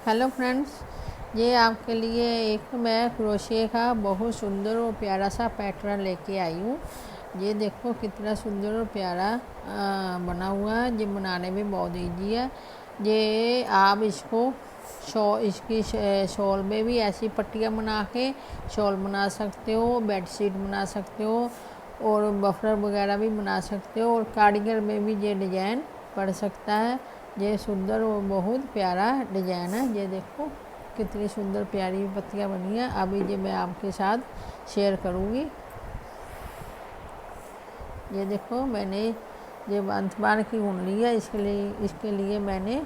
Hello friends, ये आपके लिए एक मैं क्रोशिया का बहुत सुंदर और प्यारा सा पैटर्न लेके आई हूँ। ये देखो कितना सुंदर और प्यारा बना हुआ है। ये बनाने में बहुत ईजी है। ये आप इसको इसकी शॉल में भी ऐसी पट्टियाँ बना के शॉल बना सकते हो, बेडशीट बना सकते हो और बफर वगैरह भी बना सकते हो और कार्डिगन में भी ये डिज़ाइन पड़ सकता है। ये सुंदर और बहुत प्यारा डिज़ाइन है। ये देखो कितनी सुंदर प्यारी पत्तियाँ बनी हैं। अभी ये मैं आपके साथ शेयर करूँगी। ये देखो मैंने ये अंतबार की ऊन ली है। इसके लिए मैंने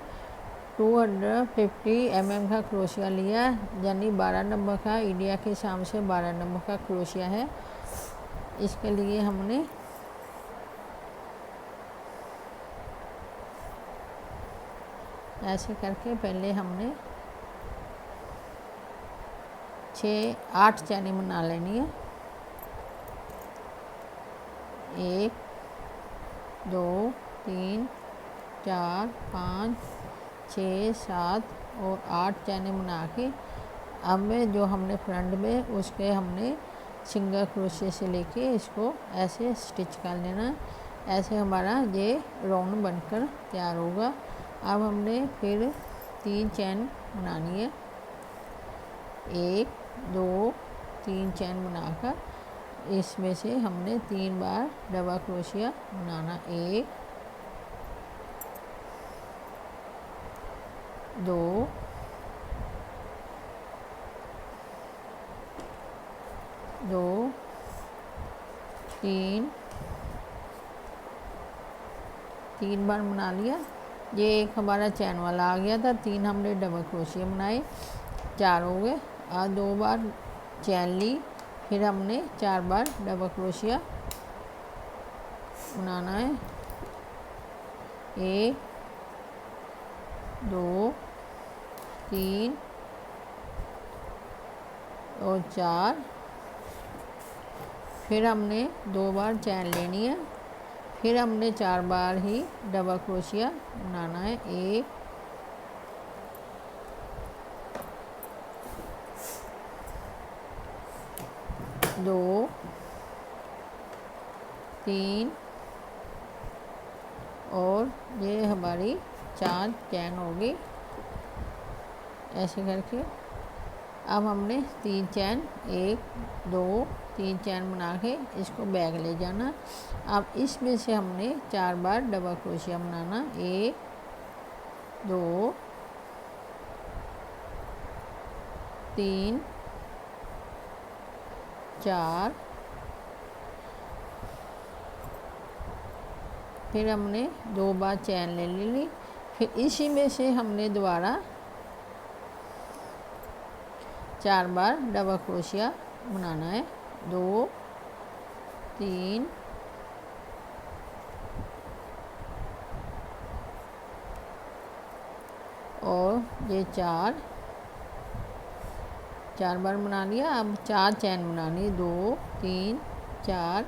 250 mm का क्रोशिया लिया, यानी 12 नंबर का इंडिया के हिसाब से 12 नंबर का क्रोशिया है। इसके लिए हमने ऐसे करके पहले हमने 6-8 चैनी बना लेनी है। 1 2 3 4 5 6 7 और 8 चैनी बना के अब में जो हमने फ्रंट में उसके हमने सिंगल क्रोशिया से लेके इसको ऐसे स्टिच कर लेना। ऐसे हमारा ये राउंड बनकर तैयार होगा। अब हमने फिर 3 चैन बनानी है। 1 2 3 चैन बनाकर इसमें से हमने 3 बार डबल क्रोशिया बनाना। 1 2 2 3 बार बना लिया। ये एक हमारा चैन वाला आ गया था। 3 हमने डबल क्रोशिया बनाए, 4 हो गए। और 2 बार चैन ली, फिर हमने 4 बार डबल क्रोशिया बनाना है। 1 2 3 और 4। फिर हमने 2 बार चैन लेनी है, फिर हमने 4 बार ही डबल क्रोशिया बनाना है। 1 2 3 और ये हमारी 4 चैन होगी। ऐसे करके अब हमने 3 चैन 1 2 3 चैन बना के इसको बैक ले जाना। अब इसमें से हमने 4 बार डबल क्रोशिया बनाना। 1 2 3 4। फिर हमने 2 बार चैन ले ली। फिर इसी में से हमने दोबारा 4 बार डबल क्रोशिया बनाना है। 2 3 और ये 4 बार बना लिया। अब 4 चैन बनानी। 2 3 4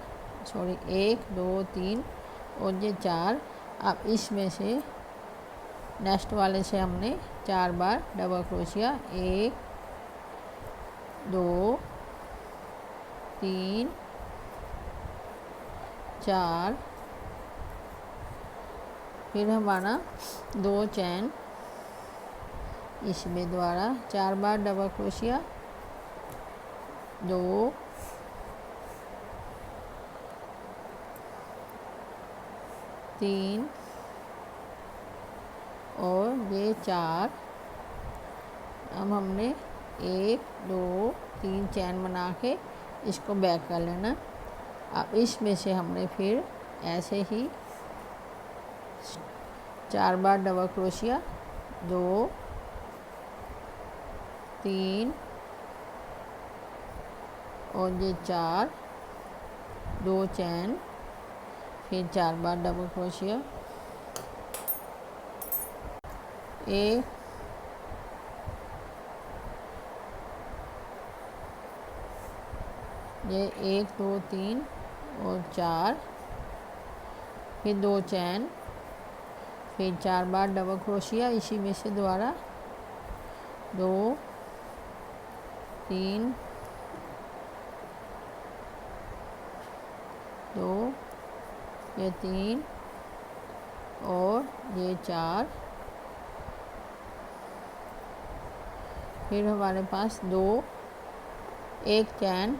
सॉरी 1 2 3 और ये 4। अब इसमें से नेक्स्ट वाले से हमने 4 बार डबल क्रोशिया। 1 2 3 4। फिर हमारा 2 चैन इसमें द्वारा 4 बार डबल क्रोशिया। 2 3 और ये 4। अब हमने 1 2 3 चैन बना के इसको बैक कर लेना। अब इसमें से हमने फिर ऐसे ही 4 बार डबल क्रोशिया। 2 3 और ये 4 2 चैन, फिर 4 बार डबल क्रोशिया। 1 ये 1 2 3 और 4। फिर 2 चैन, फिर 4 बार डबल क्रोशिया इसी में से दोबारा 2 3 2 ये 3 और ये 4, फिर हमारे पास 2, एक चैन,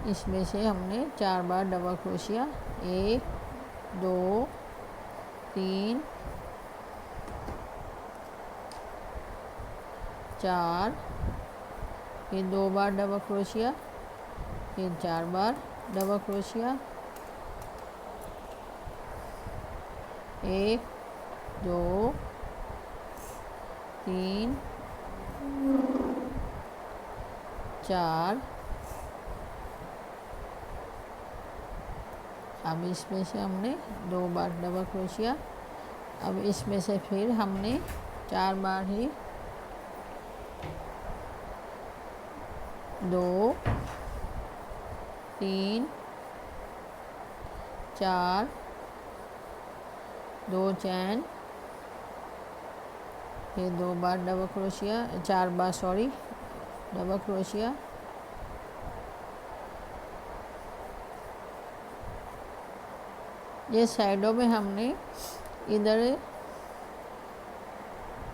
इसमें से हमने 4 बार डबल क्रोशिया, 1 2 3 4, फिर 2 बार डबल क्रोशिया, फिर 4 बार डबल क्रोशिया, 1 2 3 4, अब इसमें से हमने 2 बार डबल क्रोशिया, अब इसमें से फिर हमने 4 बार ही 2 3 4, 2 चैन, फिर 2 बार डबल क्रोशिया, 4 बार सॉरी डबल क्रोशिया, ये साइडों में हमने इधर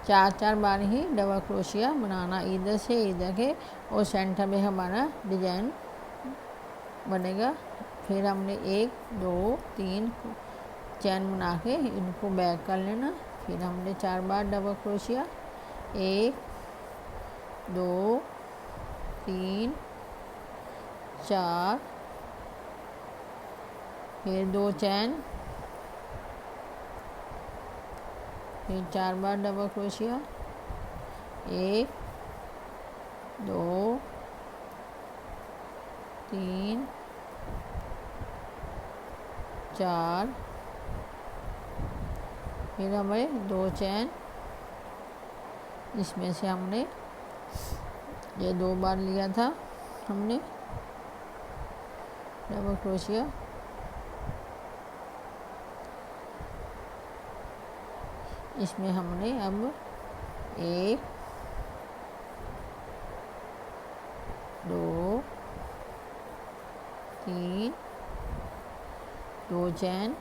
4 बार ही डबल क्रोशिया बनाना, इधर से इधर के, और सेंटर में हमारा डिजाइन बनेगा। फिर हमने 1 2 3 चैन बना के इनको बैक कर लेना, फिर हमने 4 बार डबल क्रोशिया, 1 2 3 4, फिर 2 चैन, फिर 4 बार डबल क्रोशिया, 1 2 3 4, फिर हमें 2 चैन, इसमें से हमने ये 2 बार लिया था हमने डबल क्रोशिया, इसमें हमने अब 1 2 3 2 चैन,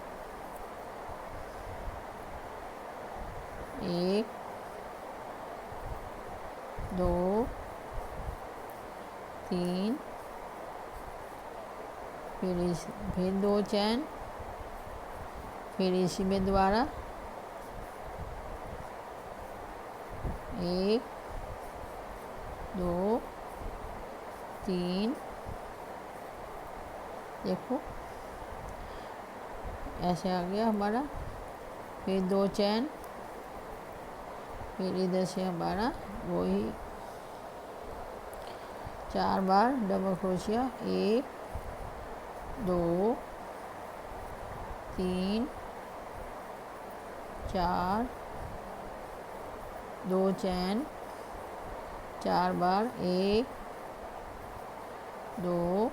1 2 3, फिर 2 चैन, फिर इसी में दोबारा 1 2 3, देखो ऐसे आ गया हमारा, फिर 2 चैन, फिर इधर से हमारा वही 4 बार डबल क्रोशिया, 1 2 3 4, 2 चैन, 4 बार, 1 2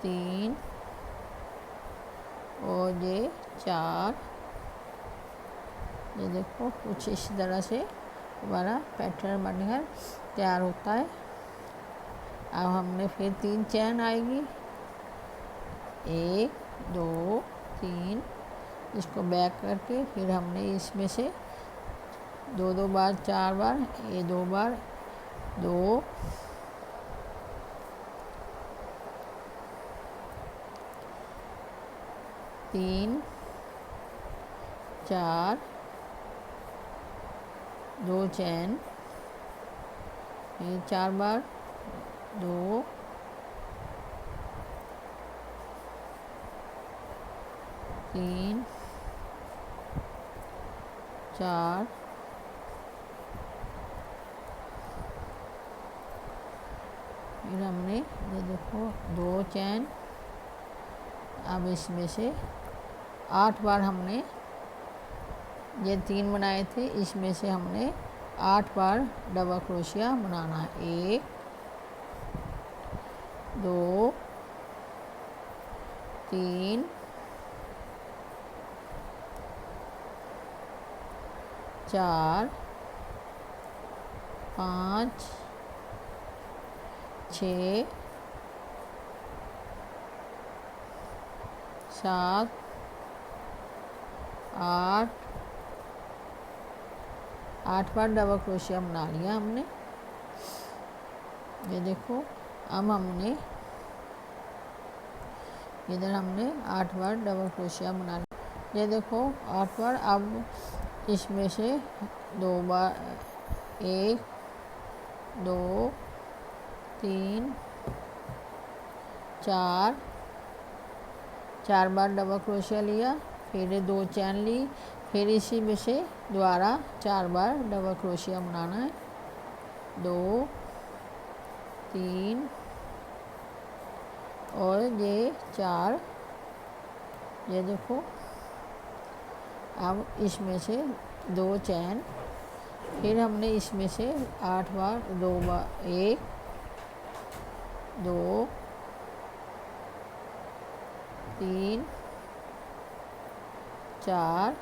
3 और ये 4, ये देखो कुछ इस तरह से हमारा पैटर्न बनकर तैयार होता है। अब हमने फिर 3 चैन आएगी, 1 2 3, इसको बैक करके फिर हमने इसमें से 2 बार 4 बार, ये 2 बार 2 3 4, 2 चैन, फिर 4 बार 2 3 4, फिर हमने ये देखो 2 चैन, अब इसमें से 8 बार हमने ये 3 बनाए थे, इसमें से हमने 8 बार डबल क्रोशिया बनाना है, 1 2 3 4 5 6 7 8 बार डबल क्रोशिया बना लिया हमने। ये देखो, अब हमने इधर हमने 8 बार डबल क्रोशिया बना लिया। ये देखो 8 बार। अब इसमें से 2 बार, 1 2 3 4 बार डबल क्रोशिया लिया, फिर 2 चैन ली, फिर इसी में से दोबारा 4 बार डबल क्रोशिया बनाना है। 2 3 और ये 4। ये देखो, अब इसमें से 2 चैन, फिर हमने इसमें से 8 बार 2 बार 1 2 3 4,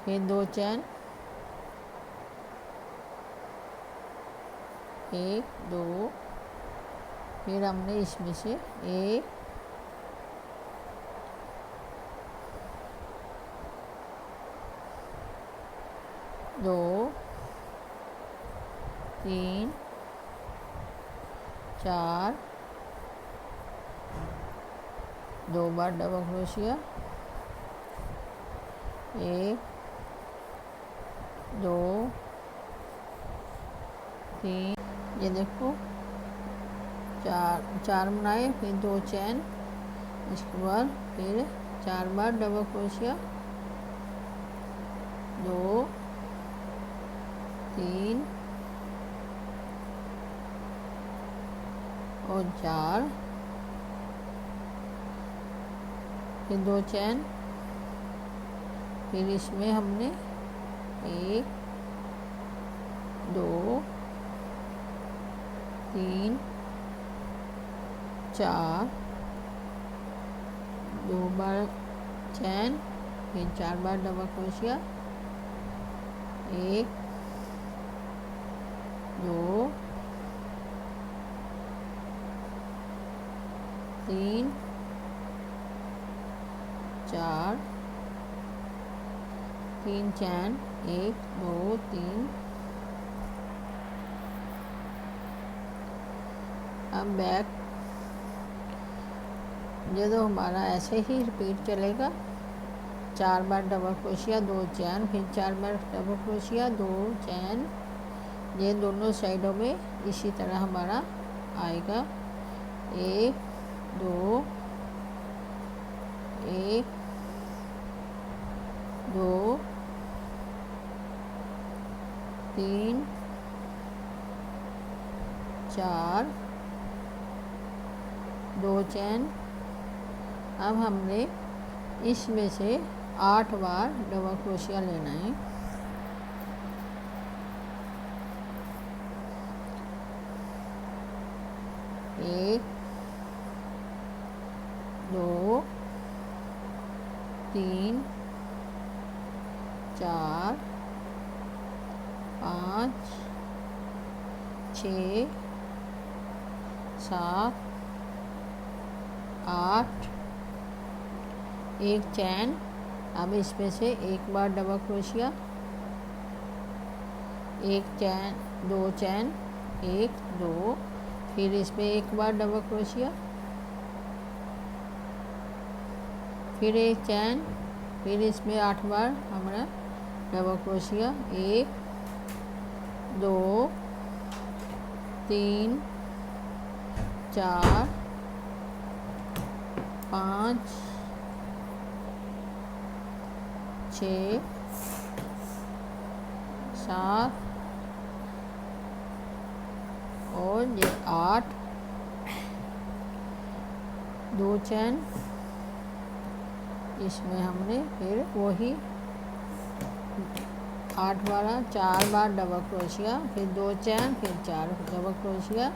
फिर 2 चैन, 1 2, फिर हमने इसमें से 1 2 3 4, 2 बार डबल क्रोशिया, 1 2 3। ये देखो, 4 बनाए, फिर 2 चैन, इसके बाद फिर 4 बार डबल क्रोशिया, 2 3 और 4, फिर 2 चैन, फिर इसमें हमने 1 2 3 4, 2 बार चैन, फिर 4 बार डबल क्रोशिया, 1 2 3 4, 3 चैन, 1 2 3। अब बैक, ये तो हमारा ऐसे ही रिपीट चलेगा। 4 बार डबल क्रोशिया, 2 चैन, फिर 4 बार डबल क्रोशिया, 2 चैन। ये दोनों साइडों में इसी तरह हमारा आएगा। 1 2 1 2 3 4, 2 चैन। अब हमने इसमें से 8 बार डबल क्रोशिया लेना है। 1 2 3 4 5 6 7 8, 1 चैन। अब इसमें से 1 बार डबल क्रोशिया, 1 चैन, 2 चैन, 1 2, फिर इसमें 1 बार डबल क्रोशिया, फिर 1 चैन, फिर इसमें 8 बार हमारा डबल क्रोशिया, 1 2 3 4 5 6 7 और ये 8, 2 चैन। इसमें हमने फिर वही 8 वाला 4 बार डबल क्रोशिया, फिर 2 चैन, फिर 4 डबल क्रोशिया,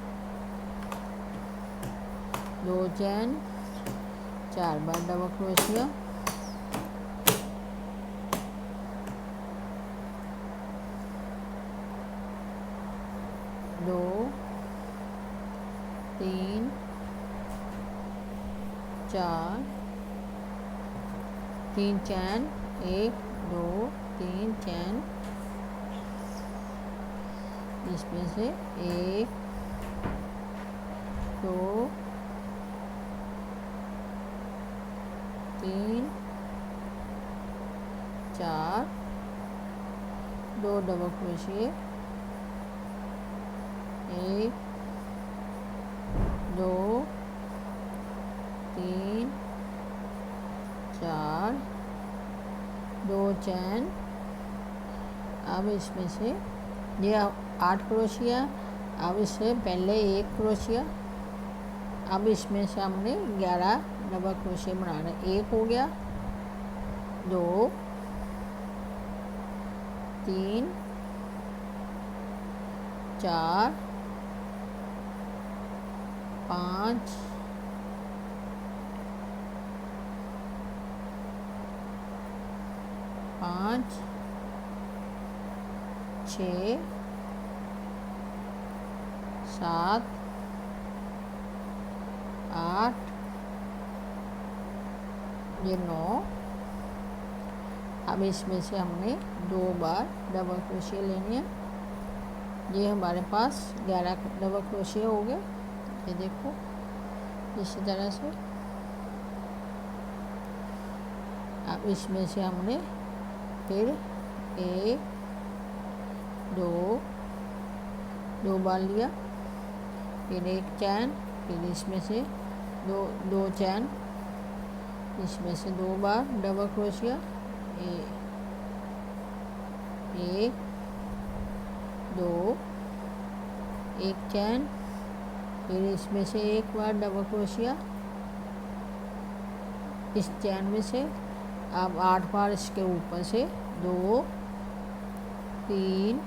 2 चैन, 4 बार डबल क्रोशिया, 4, 3 चैन, 1 2 3 चैन, इसमें से 1 2 3 4, 2 डबल क्रोशिए, 1 2 3 4, 2 चैन। अब इसमें से ये 8 क्रोशिया, अब इससे पहले 1 क्रोशिया, अब इसमें से हमने 11 डबल क्रोशिया बनाना है। 1 हो गया, 2 3 4 5 5 6 7 8, ये 9। अब इसमें से हमने 2 बार डबल क्रोशिया लेनी है। ये हमारे पास 11 डबल क्रोशिया हो गए। ये देखो इसी तरह से। अब इसमें से हमने फिर 1 2 बार लिया, फिर 1 चैन, फिर इसमें से दो चैन, इसमें से 2 बार डबल क्रोशिया, 1 2 1 चैन, फिर इसमें से 1 बार डबल क्रोशिया इस चैन में से। अब 8 बार इसके ऊपर से 2 3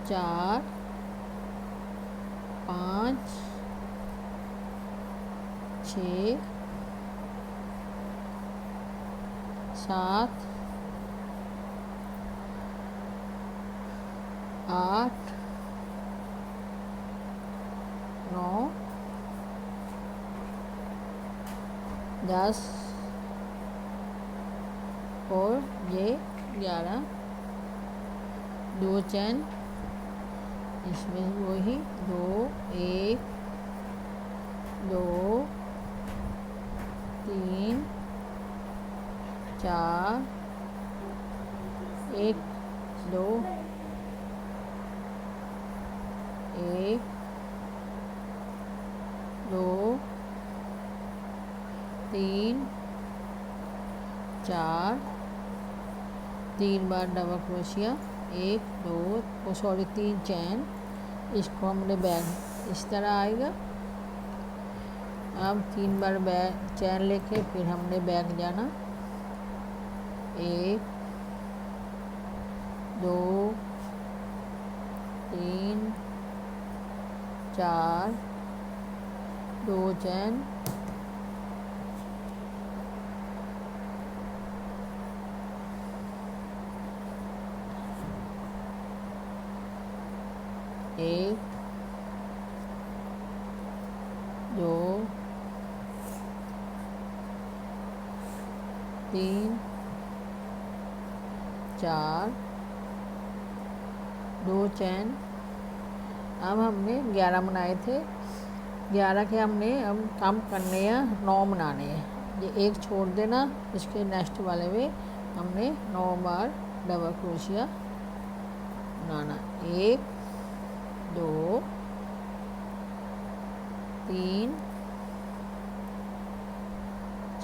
4 5 6 7 8 9 10 और ये 11, 2 चैन, इसमें वही 2 1 2 3 4 1 2 1 2 3 4, 3 बार डबल क्रोशिया, 1 2 सॉरी 3 चैन, इसको हमने बैग इस तरह आएगा। अब 3 बार बैग चैन लेके फिर हमने बैग जाना, 1 2 3 4, 2 चैन, एक 2 3 4, 2 चैन। अब हमने 11 बनाए थे, 11 के हमने अब कम करने हैं, 9 बनाने हैं। ये एक छोड़ देना, इसके नेक्स्ट वाले में हमने 9 बार डबल क्रोशिया बनाना। 1 2 3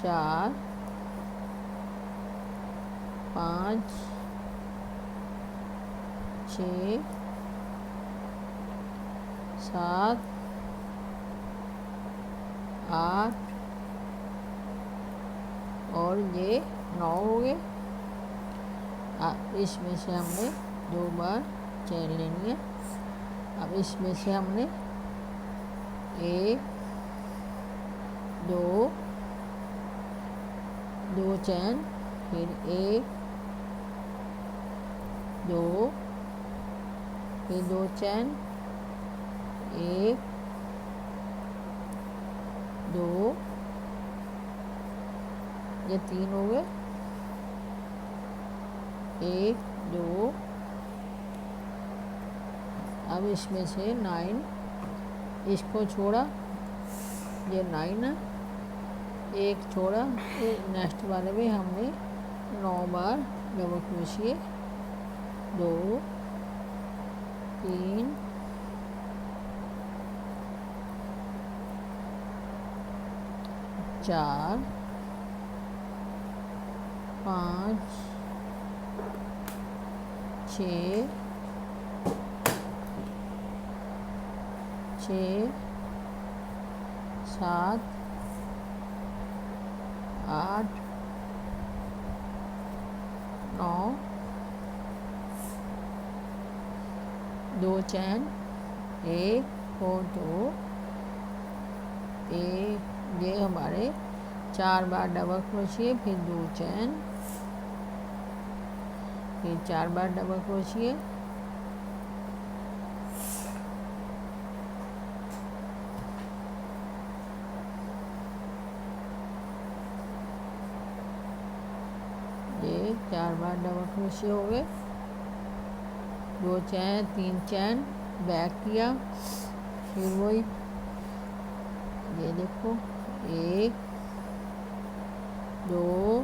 4 5 6 7 8 और ये 9 हो गए। अब इसमें से हमने 2 बार चैन लेनी है। अब इसमें से हमने 1 2 चैन, फिर 1 2 फिर 2 चैन, 1 दो, ये 3 हो गए, 1 2। अब इसमें से 9, इसको छोड़ा, ये 9 है, 1 छोड़ा, ये नेक्स्ट वाले में हमने 9 बार डबल क्रोशिए, 2 3 4 5 6 7 8 9, 2 चैन, 1 और 2, ये हमारे 4 बार डबल क्रोशिए, फिर 2 चैन, फिर 4 बार डबल क्रोशिए, ये 4 बार डबल क्रोशिए हो गए, 2 चैन, 3 चैन, बैक किया, फिर वही, ये देखो 1 2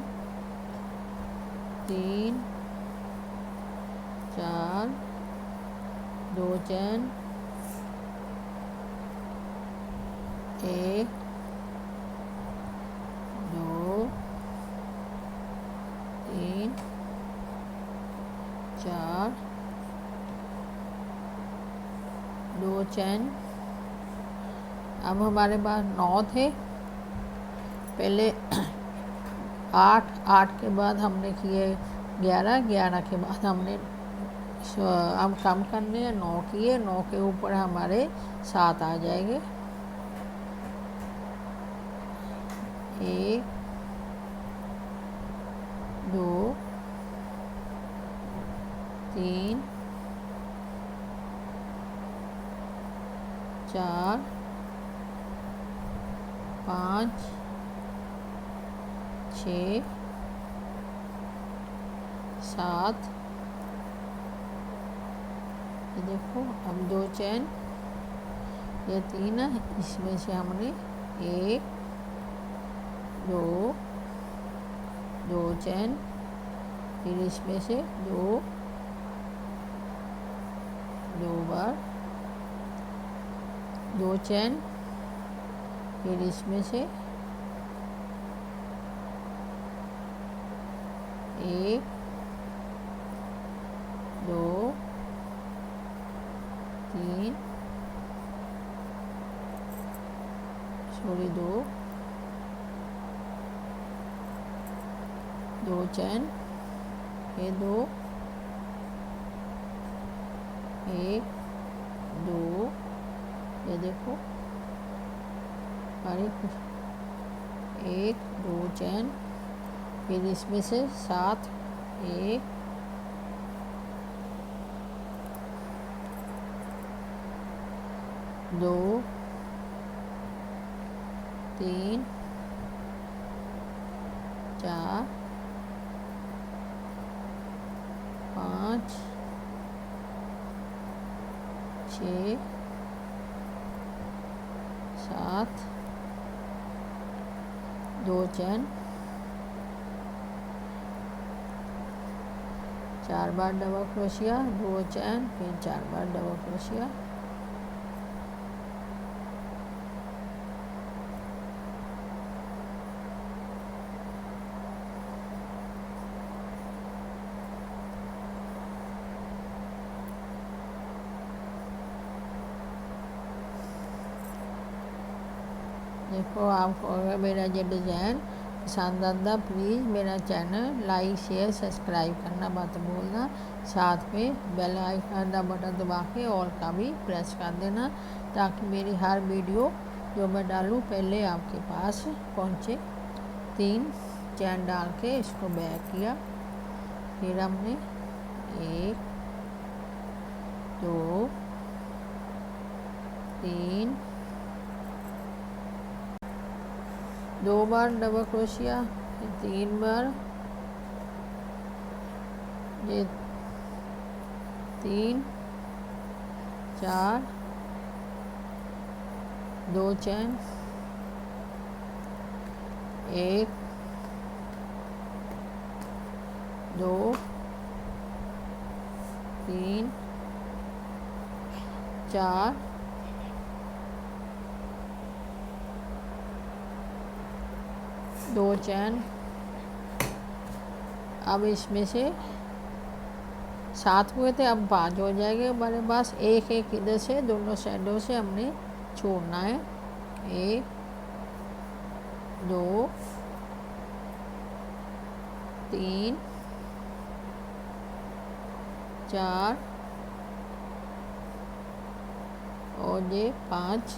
3 4, 2 चैन, 1 2 3 4, 2 चैन। अब हमारे पास 9 थे, पहले 8 के बाद हमने किए 11 के बाद हमने हम कम करने हैं, 9 किए, 9 के ऊपर हमारे 7 आ जाएंगे, 1 2 3 4 5 6 7, ये देखो अब 2 चैन, ये 3 है, इसमें से हमने 1 2 चैन, फिर इसमें से 2 बार 2 चैन, फिर इसमें से 1 2 3 सॉरी 2 चैन, ये 2 1 2, ये देखो अरे 1 2 चैन, फिर इसमें से 7 1 2 3 4 5 6 7, 2 चैन, 4 बार डबल क्रोशिया, 2 चैन, फिर 4 बार डबल क्रोशिया, देखो आपको अगर मेरा ये डिज़ाइन पसंद आता प्लीज़ मेरा चैनल लाइक शेयर सब्सक्राइब करना मत भूलना, साथ में बेल आइकन का बटन दबा के और का भी प्रेस कर देना, ताकि मेरी हर वीडियो जो मैं डालूँ पहले आपके पास पहुँचे। 3 चैन डाल के इसको बैक किया, फिर हमने 1 2 3 2 बार डबल क्रोशिया, फिर 3 बार, ये 3 4, 2 चैन, 1 2 3 4 2 चैन। अब इसमें से 7 हुए थे, अब 5 हो जाएंगे हमारे पास। एक एक इधर से दोनों साइडों से हमने छोड़ना है। 1 2 3 4 और ये 5।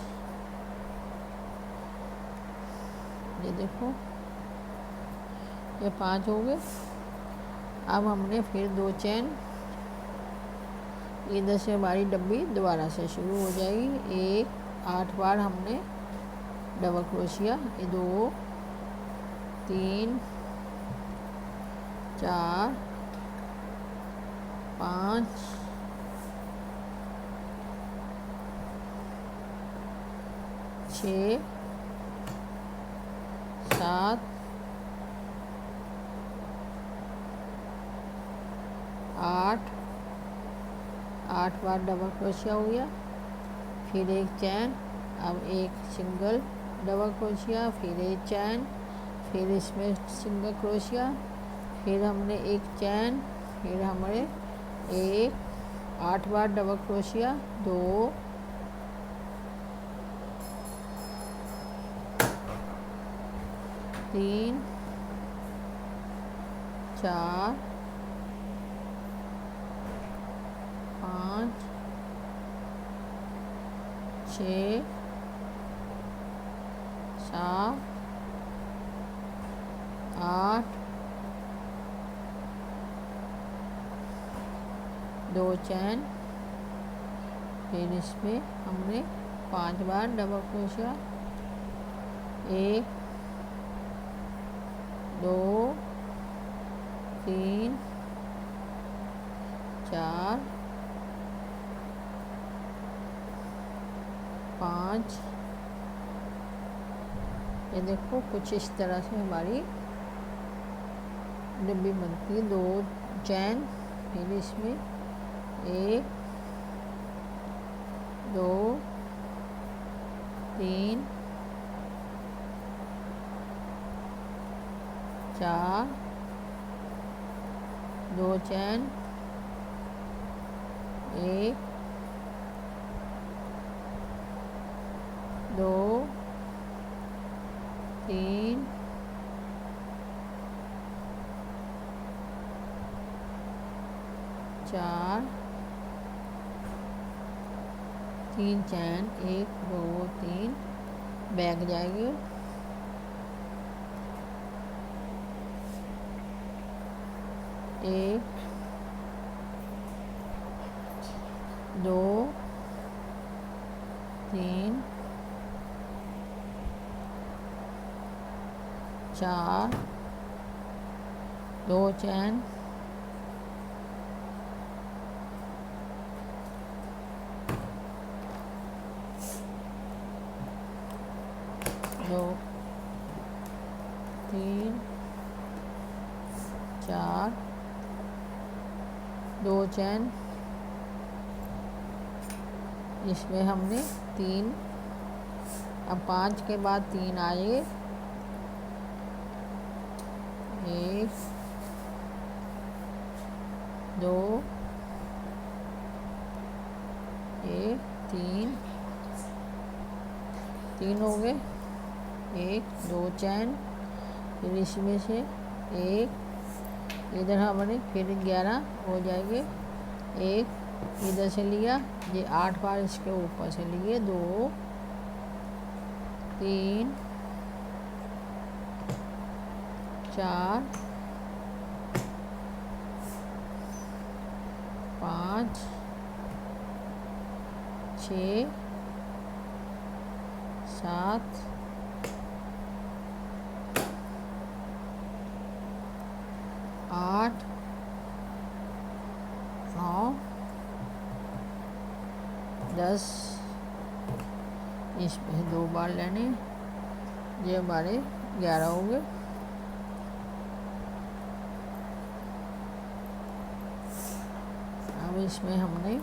ये देखो ये 5 हो गए। अब हमने फिर 2 चैन, इधर से हमारी डब्बी दोबारा से शुरू हो जाएगी। 8 बार हमने डबल क्रोशिया, 2 3 4 5 6 7 8 बार डबल क्रोशिया हो गया, फिर एक चैन। अब एक सिंगल डबल क्रोशिया, फिर एक चैन, फिर इसमें सिंगल क्रोशिया, फिर हमने एक चैन, फिर हमारे 8 बार डबल क्रोशिया, 2 3 4 5 6 7 8 2 चैन, फिर इसमें हमने 5 बार डबल क्रोशिया, 1 2 3 4 5। ये देखो कुछ इस तरह से हमारी डब्बी बनती है। 2 चैन, फिर इसमें 1 2 3 4 2 चैन, 1 2 3 4 3 चैन, 1 2 3 बैग जाएगी। 1 2 3 4 2 चैन, 2 3 4 2 चैन, इसमें हमने 3, अब 5 के बाद 3 आएंगे। 1 2 1 3 3 हो गए। 1 2 चैन, फिर इसमें से 1 इधर हमारे फिर 11 हो जाएंगे। 1 इधर से लिया, ये 8 बार इसके ऊपर से लिए। 2 3 4 5 6 7 8 9 10। इसमें 2 बार लेने, ये हमारे 11 हो गए। अब इसमें हमने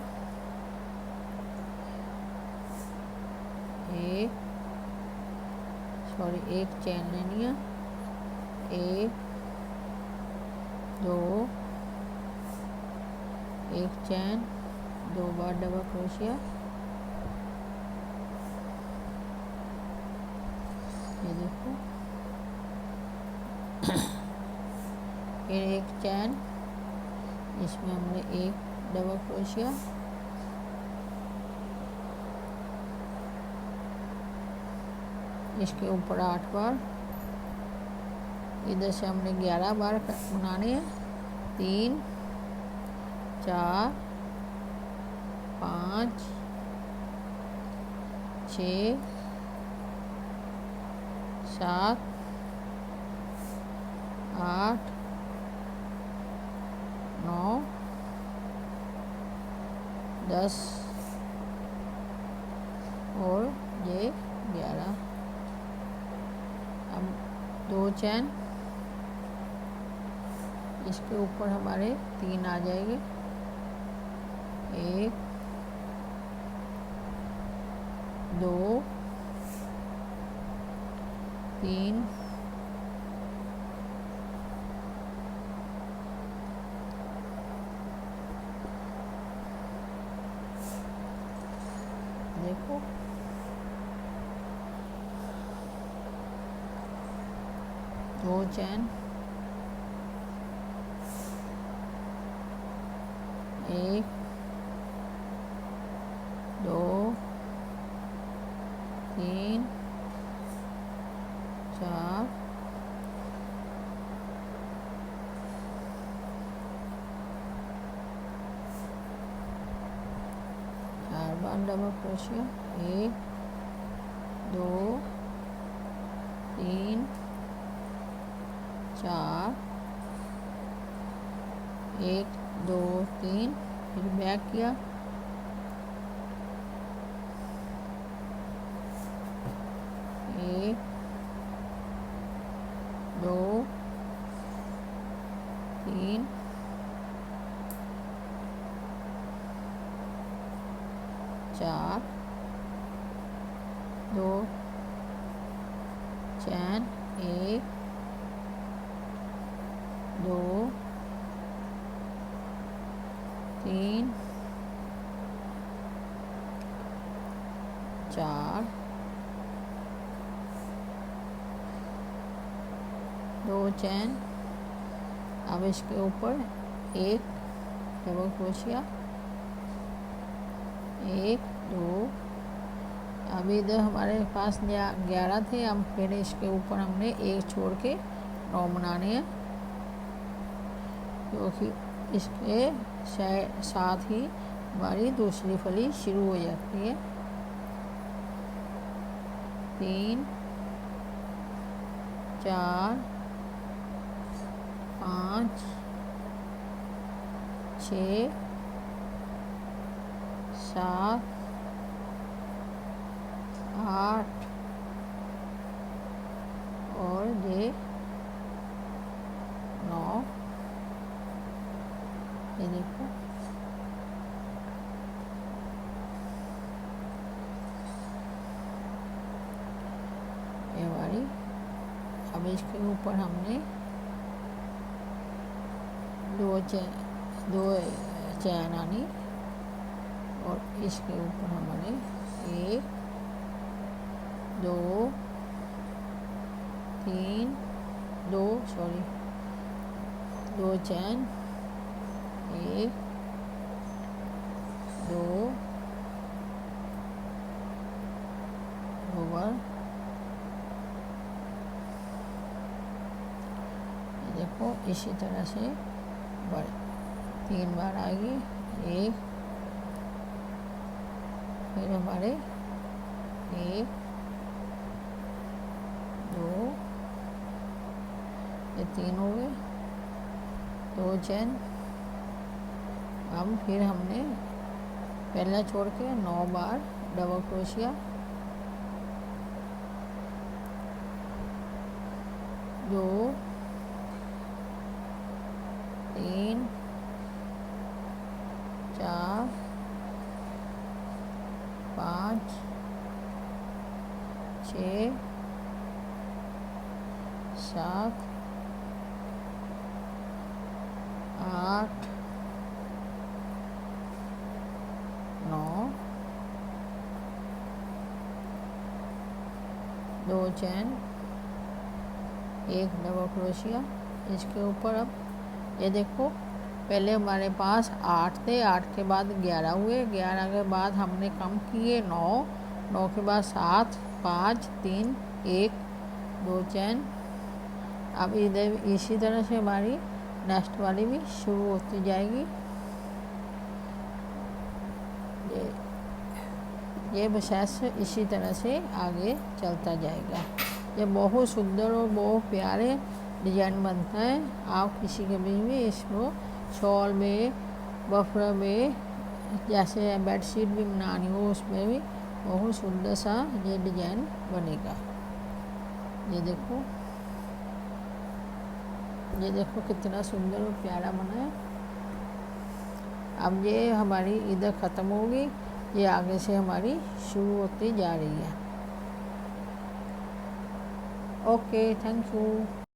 एक चैन लेनी है, 1 2, एक चैन, 2 बार डबल क्रोशिया, ये देखो, फिर एक चैन, इसमें हमने 1 डबल क्रोशिया, इसके ऊपर 8 बार, इधर से हमने 11 बार बनाने हैं। 3 4 5 6 7 8 9 10 और ये 11। अब 2 चैन, इसके ऊपर हमारे 3 आ जाएंगे, 1 2 3 देखो, दो चैन, 1 2 3 4 बार डबल क्रोशिया, 1 2 3 4 1 2 3, फिर बैक किया, 1 2 3 4 2 चैन, 1 2 3 4 2 चैन। अब इसके ऊपर 1 डबल क्रोशिया, 1 2। अभी इधर हमारे पास 11 थे, हम फिर इसके ऊपर हमने 1 छोड़ के 9 बनाने हैं, क्योंकि इसके साथ ही हमारी दूसरी फली शुरू हो जाती है। 3 4 5 6 7 8 और ये 9। ये देखो, ये हमारी। अब इसके ऊपर हमने 2 चैन आनी, और इसके ऊपर हमारे 1 2 3 2 चैन, 1 2 बार, देखो इसी तरह से 3 बार आएगी। 1 फिर हमारे 1 2, ये 3 हो गए, 2 चेन। अब फिर हमने पहला छोड़ के 9 बार डबल क्रोशिया, 2 3 4 5 6 7 8 9, 2 चैन, 1 डबल क्रोशिया। इसके ऊपर अब ये देखो, पहले हमारे पास 8 थे, 8 के बाद 11 हुए, 11 के बाद हमने कम किए 9, 9 के बाद 7 5 3 1 2 चैन। अब इधर इसी तरह से हमारी नेक्स्ट वाली भी शुरू होती जाएगी। ये प्रोसेस इसी तरह से आगे चलता जाएगा। ये बहुत सुंदर और बहुत प्यारे डिजाइन बनता है। आप किसी के भी इसको शॉल में, बफर में, जैसे बेडशीट भी बनानी हो उसमें भी बहुत सुंदर सा ये डिजाइन बनेगा। ये देखो, ये देखो कितना सुंदर और प्यारा बना है। अब ये हमारी इधर ख़त्म होगी, ये आगे से हमारी शुरू होती जा रही है। Okay, thank you.